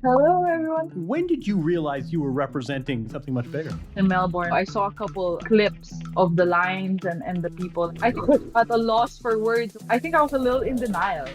Hello, everyone. When did you realize you were representing something much bigger? In Melbourne, I saw a couple clips of the lines and the people. I was at a loss for words. I think I was a little in denial.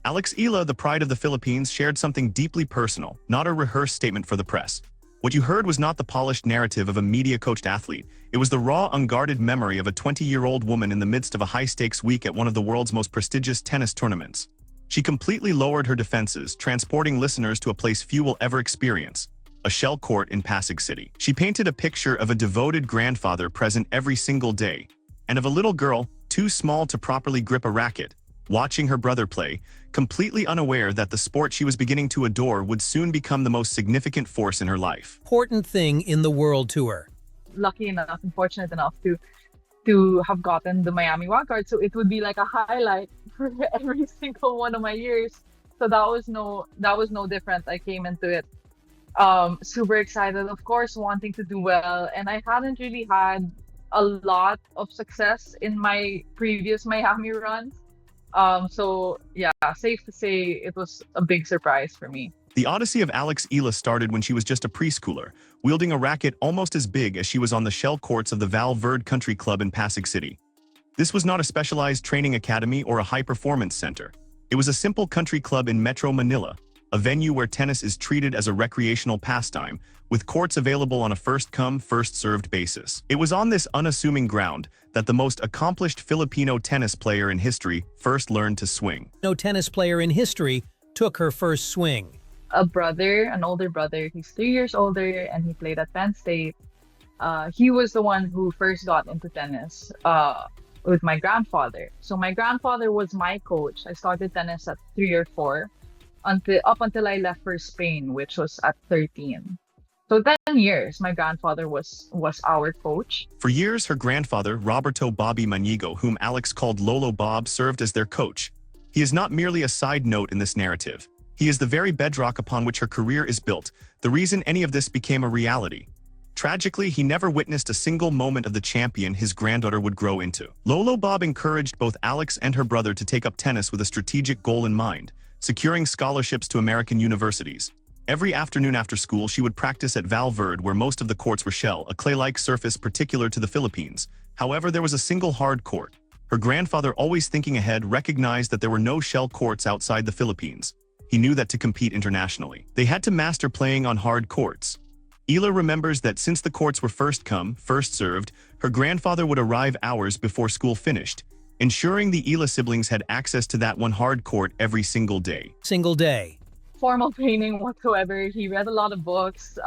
Alex Eala, the pride of the Philippines, shared something deeply personal, not a rehearsed statement for the press. What you heard was not the polished narrative of a media-coached athlete. It was the raw, unguarded memory of a 20-year-old woman in the midst of a high-stakes week at one of the world's most prestigious tennis tournaments. She completely lowered her defenses, transporting listeners to a place few will ever experience, a shell court in Pasig City. She painted a picture of a devoted grandfather present every single day, and of a little girl, too small to properly grip a racket, watching her brother play, completely unaware that the sport she was beginning to adore would soon become the most significant force in her life. Important thing in the world tour. Lucky enough and fortunate enough to have gotten the Miami wildcard. So it would be like a highlight for every single one of my years. So that was no different. I came into it super excited, of course, wanting to do well. And I hadn't really had a lot of success in my previous Miami runs. So yeah, safe to say it was a big surprise for me. The odyssey of Alex Eala started when she was just a preschooler, wielding a racket almost as big as she was on the shell courts of the Val Verde Country Club in Pasig City. This was not a specialized training academy or a high-performance center. It was a simple country club in Metro Manila, a venue where tennis is treated as a recreational pastime, with courts available on a first-come, first-served basis. It was on this unassuming ground that the most accomplished Filipino tennis player in history first learned to swing. No tennis player in history took her first swing. An older brother, he's 3 years older, and he played at Penn State. He was the one who first got into tennis with my grandfather. So my grandfather was my coach. I started tennis at 3 or 4 until I left for Spain, which was at 13. So 10 years, my grandfather was our coach. For years, her grandfather, Roberto Bobby Manigo, whom Alex called Lolo Bob, served as their coach. He is not merely a side note in this narrative. He is the very bedrock upon which her career is built, the reason any of this became a reality. Tragically, he never witnessed a single moment of the champion his granddaughter would grow into. Lolo Bob encouraged both Alex and her brother to take up tennis with a strategic goal in mind, securing scholarships to American universities. Every afternoon after school, she would practice at Val Verde, where most of the courts were shell, a clay-like surface particular to the Philippines. However, there was a single hard court. Her grandfather, always thinking ahead, recognized that there were no shell courts outside the Philippines. He knew that to compete internationally, they had to master playing on hard courts. Eala remembers that since the courts were first come, first served, her grandfather would arrive hours before school finished, ensuring the Eala siblings had access to that one hard court every single day. Single day. Formal training whatsoever. He read a lot of books.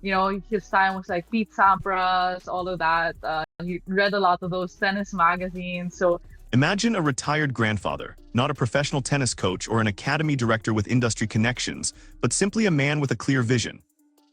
His time was like Pete Sampras, all of that. He read a lot of those tennis magazines. So imagine a retired grandfather, not a professional tennis coach or an academy director with industry connections, but simply a man with a clear vision.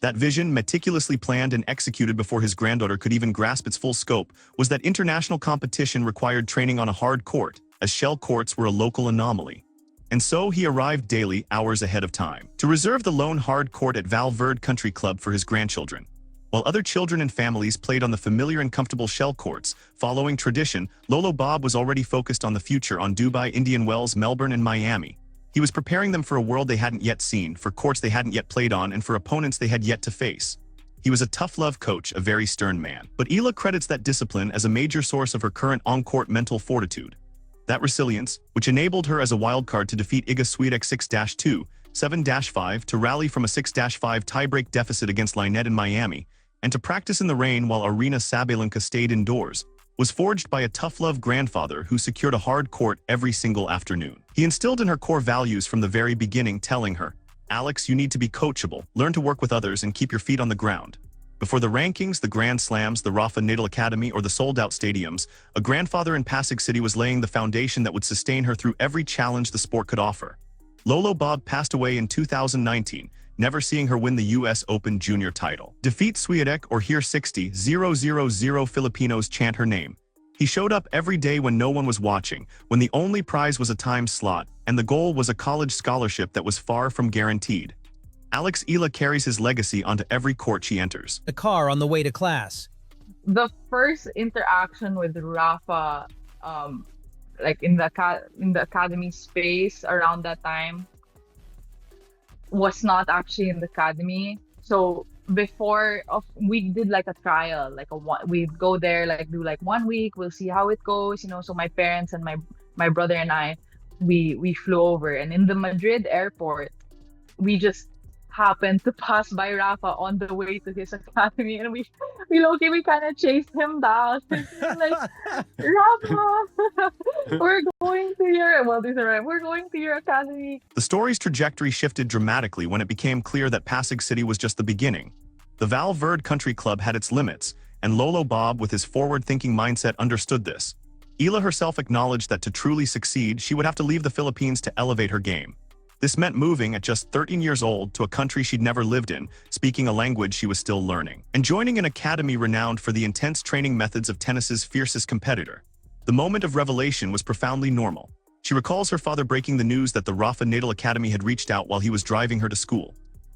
That vision, meticulously planned and executed before his granddaughter could even grasp its full scope, was that international competition required training on a hard court, as shell courts were a local anomaly. And so he arrived daily, hours ahead of time, to reserve the lone hard court at Val Verde Country Club for his grandchildren. While other children and families played on the familiar and comfortable shell courts, following tradition, Lolo Bob was already focused on the future on Dubai, Indian Wells, Melbourne, and Miami. He was preparing them for a world they hadn't yet seen, for courts they hadn't yet played on, and for opponents they had yet to face. He was a tough-love coach, a very stern man. But Eala credits that discipline as a major source of her current on-court mental fortitude. That resilience, which enabled her as a wildcard to defeat Iga Swiatek 6-2, 7-5 to rally from a 6-5 tiebreak deficit against Lynette in Miami, and to practice in the rain while Arena Sabalenka stayed indoors, was forged by a tough-love grandfather who secured a hard court every single afternoon. He instilled in her core values from the very beginning, telling her, "Alex, you need to be coachable, learn to work with others, and keep your feet on the ground." Before the rankings, the Grand Slams, the Rafa Nadal Academy, or the sold-out stadiums, a grandfather in Pasig City was laying the foundation that would sustain her through every challenge the sport could offer. Lolo Bob passed away in 2019, never seeing her win the US Open Junior title. Defeat Swiatek or hear 60,000 Filipinos chant her name. He showed up every day when no one was watching, when the only prize was a time slot, and the goal was a college scholarship that was far from guaranteed. Alex Eala carries his legacy onto every court she enters. The car on the way to class. the first interaction with Rafa, like in the academy space around that time, was not actually in the academy. So before of we did like a trial, like we'd go there, like do like 1 week, we'll see how it goes, you know. So my parents and my brother and I, we flew over, and in the Madrid airport, we just happened to pass by Rafa on the way to his academy, and we kind of chased him down. Like, Rafa, we're going to your academy. The story's trajectory shifted dramatically when it became clear that Pasig City was just the beginning. The Val Verde Country Club had its limits, and Lolo Bob, with his forward-thinking mindset, understood this. Eala herself acknowledged that to truly succeed, she would have to leave the Philippines to elevate her game. This meant moving at just 13 years old to a country she'd never lived in, speaking a language she was still learning, and joining an academy renowned for the intense training methods of tennis's fiercest competitor. The moment of revelation was profoundly normal. She recalls her father breaking the news that the Rafa Natal Academy had reached out while he was driving her to school.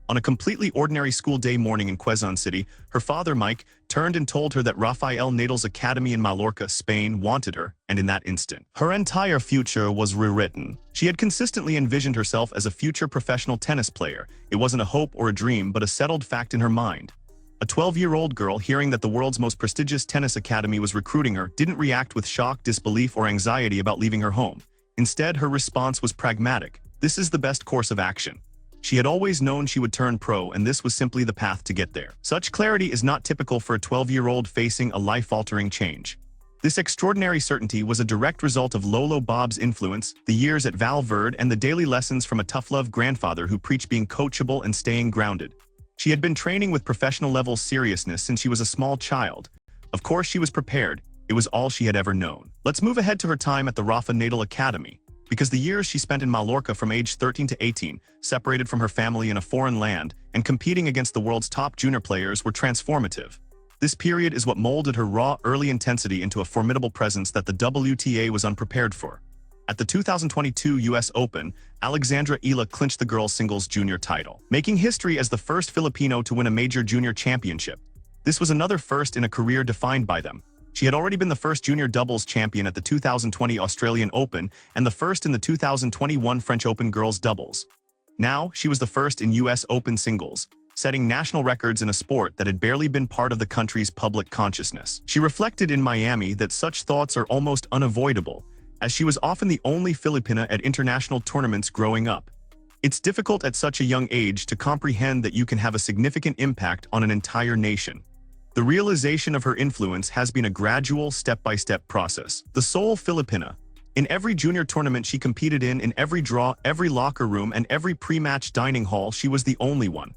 On a completely ordinary school day morning in Quezon City, her father, Mike, turned and told her that Rafael Nadal's academy in Mallorca, Spain, wanted her, and in that instant, her entire future was rewritten. She had consistently envisioned herself as a future professional tennis player. It wasn't a hope or a dream, but a settled fact in her mind. A 12-year-old girl, hearing that the world's most prestigious tennis academy was recruiting her, didn't react with shock, disbelief, or anxiety about leaving her home. Instead, her response was pragmatic. This is the best course of action. She had always known she would turn pro, and this was simply the path to get there. Such clarity is not typical for a 12-year-old facing a life-altering change. This extraordinary certainty was a direct result of Lolo Bob's influence, the years at Val Verde, and the daily lessons from a tough-love grandfather who preached being coachable and staying grounded. She had been training with professional-level seriousness since she was a small child. Of course, she was prepared. It was all she had ever known. Let's move ahead to her time at the Rafa Natal Academy. Because the years she spent in Mallorca from age 13 to 18, separated from her family in a foreign land, and competing against the world's top junior players were transformative. This period is what molded her raw, early intensity into a formidable presence that the WTA was unprepared for. At the 2022 US Open, Alex Eala clinched the girls' singles junior title, making history as the first Filipino to win a major junior championship. This was another first in a career defined by them. She had already been the first junior doubles champion at the 2020 Australian Open and the first in the 2021 French Open girls doubles. Now, she was the first in US Open singles, setting national records in a sport that had barely been part of the country's public consciousness. She reflected in Miami that such thoughts are almost unavoidable, as she was often the only Filipina at international tournaments growing up. It's difficult at such a young age to comprehend that you can have a significant impact on an entire nation. The realization of her influence has been a gradual, step-by-step process. The sole Filipina. In every junior tournament she competed in every draw, every locker room, and every pre-match dining hall, she was the only one.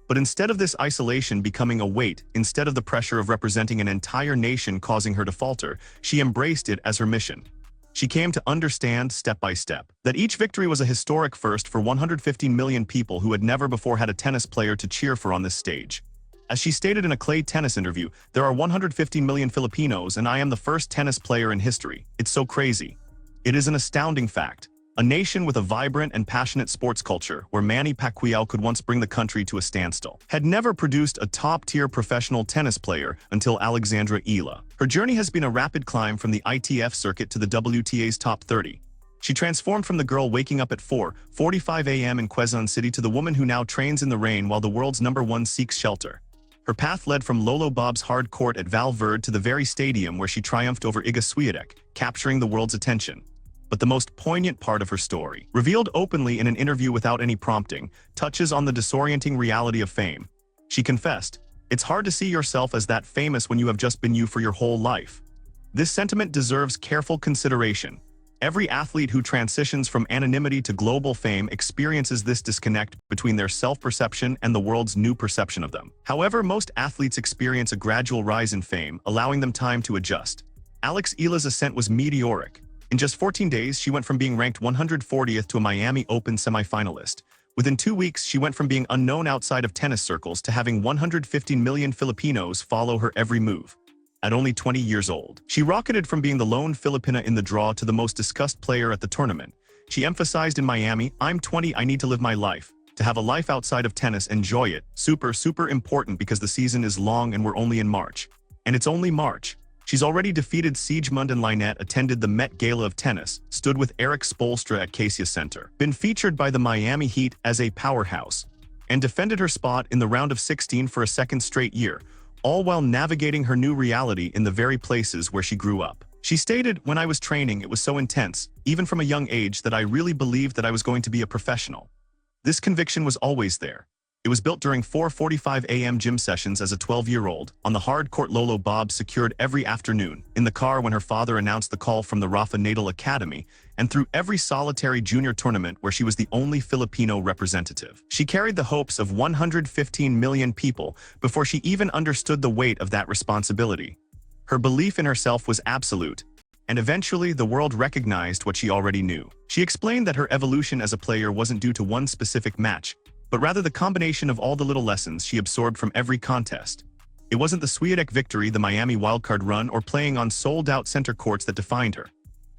But instead of this isolation becoming a weight, instead of the pressure of representing an entire nation causing her to falter, she embraced it as her mission. She came to understand, step by step, that each victory was a historic first for 115 million people who had never before had a tennis player to cheer for on this stage. As she stated in a Clay Tennis interview, there are 115 million Filipinos and I am the first tennis player in history. It's so crazy. It is an astounding fact. A nation with a vibrant and passionate sports culture, where Manny Pacquiao could once bring the country to a standstill, had never produced a top-tier professional tennis player until Alex Eala. Her journey has been a rapid climb from the ITF circuit to the WTA's top 30. She transformed from the girl waking up at 4:45 a.m. in Quezon City to the woman who now trains in the rain while the world's #1 seeks shelter. Her path led from Lolo Bob's hard court at Val Verde to the very stadium where she triumphed over Iga Swiatek, capturing the world's attention. But the most poignant part of her story, revealed openly in an interview without any prompting, touches on the disorienting reality of fame. She confessed, "It's hard to see yourself as that famous when you have just been you for your whole life." This sentiment deserves careful consideration. Every athlete who transitions from anonymity to global fame experiences this disconnect between their self-perception and the world's new perception of them. However, most athletes experience a gradual rise in fame, allowing them time to adjust. Alex Eala's ascent was meteoric. In just 14 days, she went from being ranked 140th to a Miami Open semifinalist. Within 2 weeks, she went from being unknown outside of tennis circles to having 115 million Filipinos follow her every move. At only 20 years old, she rocketed from being the lone Filipina in the draw to the most discussed player at the tournament. She emphasized in Miami, "I'm 20, I need to live my life. To have a life outside of tennis, enjoy it. Super important because the season is long and we're only in March." And it's only March. She's already defeated Siegemund and Lynette, attended the Met Gala of tennis, stood with Eric Spoelstra at Cassia Center, been featured by the Miami Heat as a powerhouse, and defended her spot in the round of 16 for a second straight year, all while navigating her new reality in the very places where she grew up. She stated, "When I was training, it was so intense, even from a young age, that I really believed that I was going to be a professional. This conviction was always there. It was built during 4:45 a.m. gym sessions as a 12-year-old, on the hard court Lolo Bob secured every afternoon, in the car when her father announced the call from the Rafa Natal Academy, and through every solitary junior tournament where she was the only Filipino representative. She carried the hopes of 115 million people before she even understood the weight of that responsibility. Her belief in herself was absolute, and eventually the world recognized what she already knew." She explained that her evolution as a player wasn't due to one specific match, but rather the combination of all the little lessons she absorbed from every contest. It wasn't the Swiatek victory, the Miami wildcard run, or playing on sold-out center courts that defined her.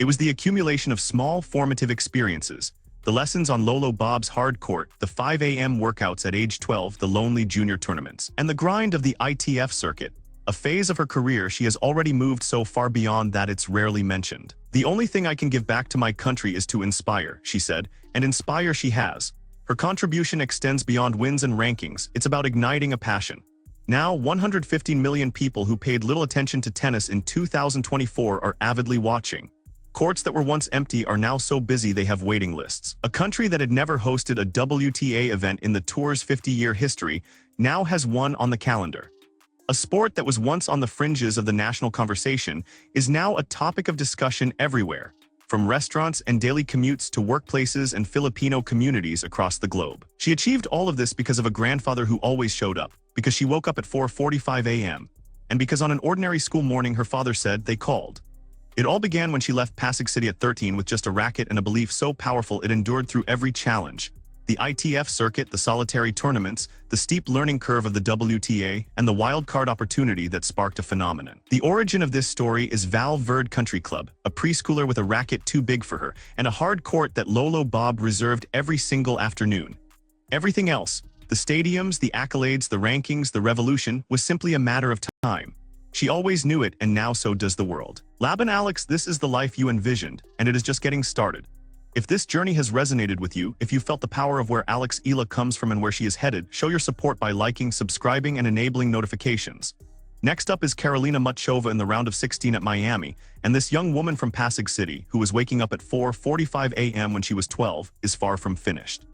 It was the accumulation of small, formative experiences, the lessons on Lolo Bob's hard court, the 5 a.m. workouts at age 12, the lonely junior tournaments, and the grind of the ITF circuit, a phase of her career she has already moved so far beyond that it's rarely mentioned. "The only thing I can give back to my country is to inspire," she said, and inspire she has. Her contribution extends beyond wins and rankings. It's about igniting a passion. Now, 115 million people who paid little attention to tennis in 2024 are avidly watching. Courts that were once empty are now so busy they have waiting lists. A country that had never hosted a WTA event in the tour's 50-year history now has one on the calendar. A sport that was once on the fringes of the national conversation is now a topic of discussion everywhere, from restaurants and daily commutes to workplaces and Filipino communities across the globe. She achieved all of this because of a grandfather who always showed up, because she woke up at 4:45 a.m., and because on an ordinary school morning her father said they called. It all began when she left Pasig City at 13 with just a racket and a belief so powerful it endured through every challenge. The ITF circuit, the solitary tournaments, the steep learning curve of the WTA, and the wild card opportunity that sparked a phenomenon. The origin of this story is Val Verde Country Club, a preschooler with a racket too big for her, and a hard court that Lolo Bob reserved every single afternoon. Everything else, the stadiums, the accolades, the rankings, the revolution, was simply a matter of time. She always knew it, and now so does the world. Laban Alex, this is the life you envisioned, and it is just getting started. If this journey has resonated with you, if you felt the power of where Alex Eala comes from and where she is headed, show your support by liking, subscribing, and enabling notifications. Next up is Carolina Machova in the round of 16 at Miami, and this young woman from Pasig City, who was waking up at 4:45 a.m. when she was 12, is far from finished.